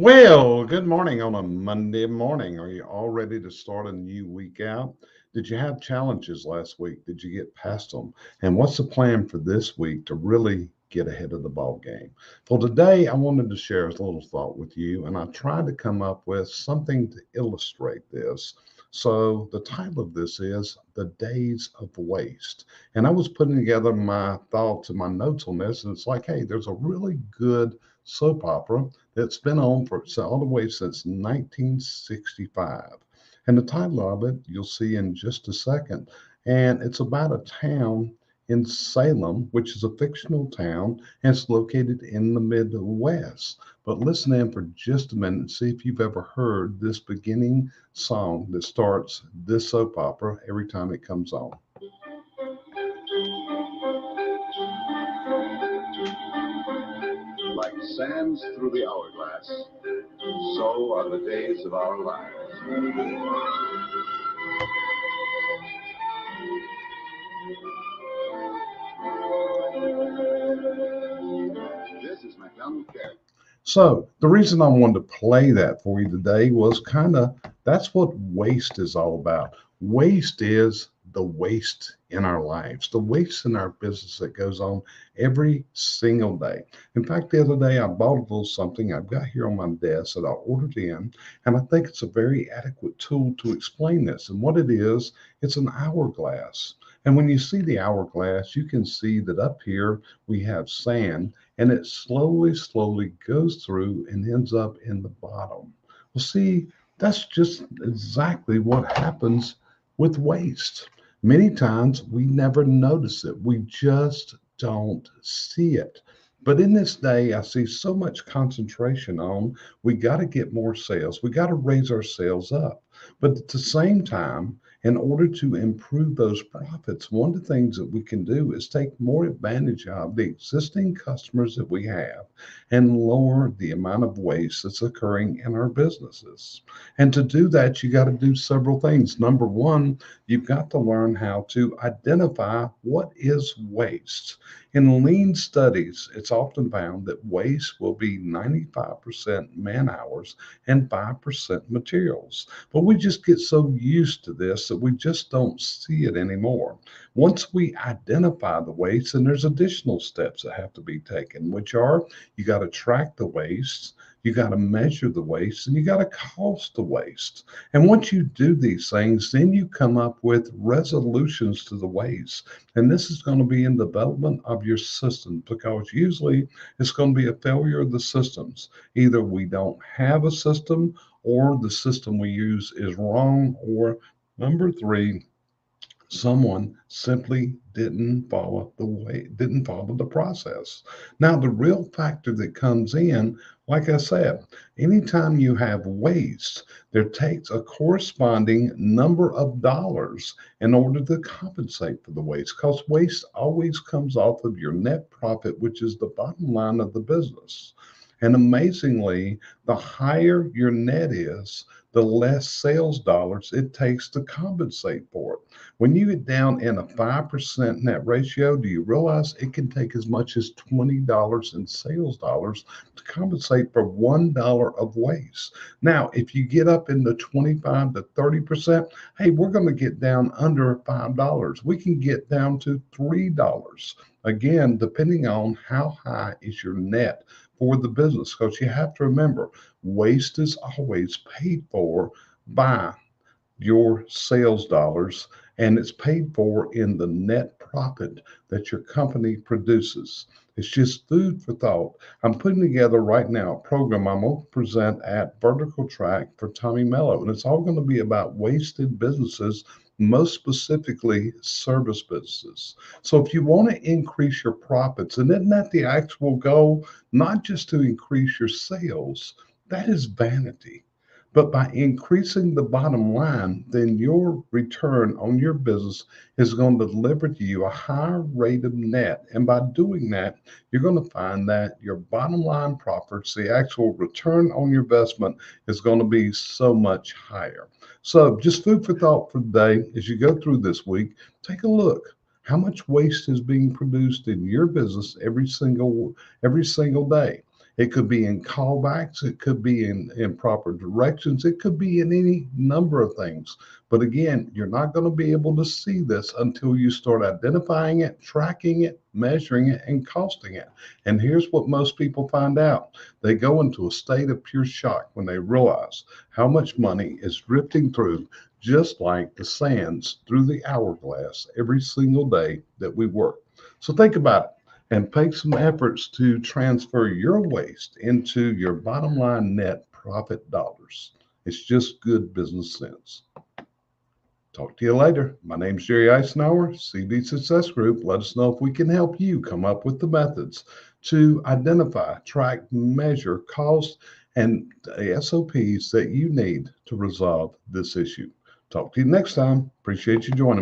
Well, good morning on a Monday morning. Are you all ready to start a new week out? Did you have challenges last week? Did you get past them? And what's the plan for this week to really get ahead of the ball game? For today, I wanted to share a little thought with you, and I tried to come up with something to illustrate this. So the title of this is The Days of Waste. And I was putting together my thoughts and my notes on this, and it's like, hey, there's a really good soap opera that's been on for all the way since 1965. And the title of it, you'll see in just a second. And it's about a town in Salem, which is a fictional town, and it's located in the Midwest. But listen in for just a minute and see if you've ever heard this beginning song that starts this soap opera every time it comes on. Like sands through the hourglass, so are the days of our lives. This is McDonald Care. So the reason I wanted to play that for you today was kind of that's what waste is all about. Waste is the waste in our lives, the waste in our business that goes on every single day. In fact, the other day I bought a little something I've got here on my desk that I ordered in, and I think it's a very adequate tool to explain this. And what it is, it's an hourglass. And when you see the hourglass, you can see that up here we have sand and it slowly goes through and ends up in the bottom. Well, see, that's just exactly what happens with waste. Many times we never notice it, we just don't see it. But in this day, I see so much concentration on we got to get more sales, we got to raise our sales up. But at the same time, in order to improve those profits, one of the things that we can do is take more advantage of the existing customers that we have and lower the amount of waste that's occurring in our businesses. And to do that, you got to do several things. Number one, you've got to learn how to identify what is waste. In lean studies, it's often found that waste will be 95% man hours and 5% materials. But we just get so used to this that we just don't see it anymore. Once we identify the waste, and there's additional steps that have to be taken, which are you got to track the waste, you got to measure the waste, and you got to cost the waste. And once you do these things, then you come up with resolutions to the waste. And this is going to be in development of your system because usually it's going to be a failure of the systems. Either we don't have a system or the system we use is wrong, or number three, someone simply didn't follow the process. Now the real factor that comes in, like I said, anytime you have waste, there takes a corresponding number of dollars in order to compensate for the waste, because waste always comes off of your net profit, which is the bottom line of the business. And amazingly, the higher your net is, the less sales dollars it takes to compensate for it. When you get down in a 5% net ratio, do you realize it can take as much as $20 in sales dollars to compensate for $1 of waste? Now, if you get up into 25 to 30%, hey, we're going to get down under $5. We can get down to $3. Again, depending on how high is your net for the business, because you have to remember waste is always paid for by your sales dollars, and it's paid for in the net profit that your company produces. It's just food for thought. I'm putting together right now a program I'm going to present at Vertical Track for Tommy Mello, and it's all going to be about wasted businesses, most specifically service businesses. So if you want to increase your profits, and isn't that the actual goal, not just to increase your sales, that is vanity. But by increasing the bottom line, then your return on your business is going to deliver to you a higher rate of net. And by doing that, you're going to find that your bottom line profits, the actual return on your investment, is going to be so much higher. So just food for thought for today. As you go through this week, take a look. How much waste is being produced in your business every single day? It could be in callbacks. It could be in improper directions. It could be in any number of things. But again, you're not going to be able to see this until you start identifying it, tracking it, measuring it, and costing it. And here's what most people find out. They go into a state of pure shock when they realize how much money is drifting through, just like the sands through the hourglass every single day that we work. So think about it and make some efforts to transfer your waste into your bottom line net profit dollars. It's just good business sense. Talk to you later. My name's Jerry Eisenhower, CB Success Group. Let us know if we can help you come up with the methods to identify, track, measure, cost, and the SOPs that you need to resolve this issue. Talk to you next time. Appreciate you joining me.